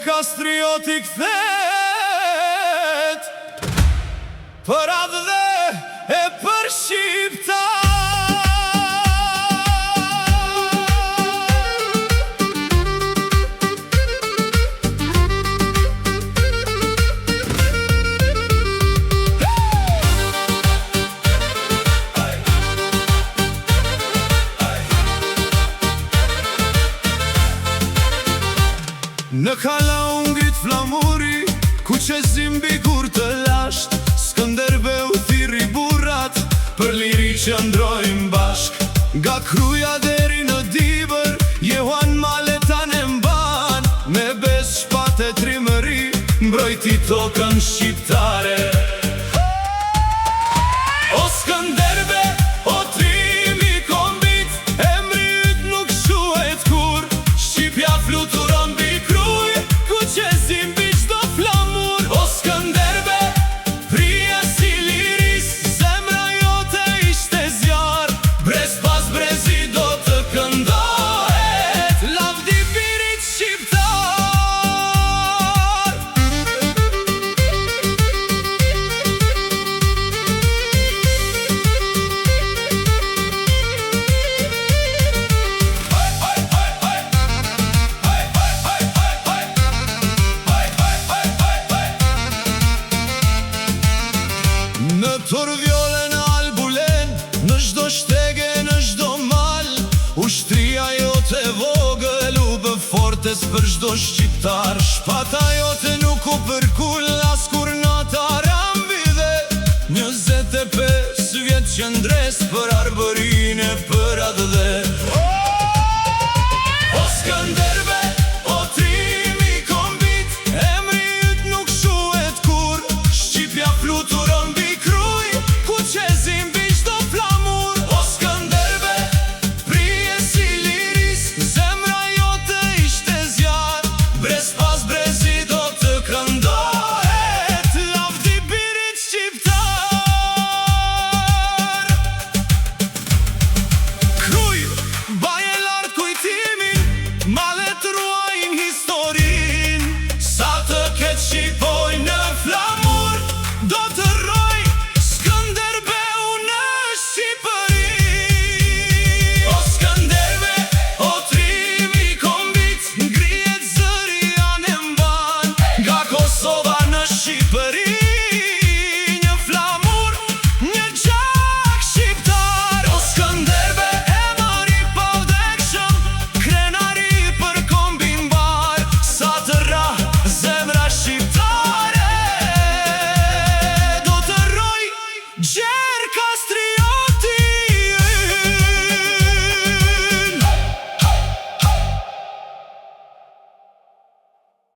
Kastrioti kthehet për atë dhe e për shqiptar. Në kala ungit flamuri, ku që zimbi kur të lasht, Skënderbeu thiri burat, për liri që ndrojmë bashk. Nga Kruja deri në Dibër, Jehuan maletan e mban, me bes shpate trimëri, mbrojti tokën shqiptare. O Skënderbe, o trimi kombit, emri yt nuk shuhet kur, Shqipja fluturon bi Kruj, ku që zimbi çdo flamur. O Skënderbe, prije si liris, zemra jote ishte zjar, brez pas brezi do të këndohet, lavdi birit shqiptar. Në Torvjole, në Albulen, në çdo shtege, në çdo mal, ushtria jote vogël u bë fortes për çdo shqiptar. Shpata jote nuk u përkull as kur nata rambide, 25 vjet qëndres për arbërin e për atë dhe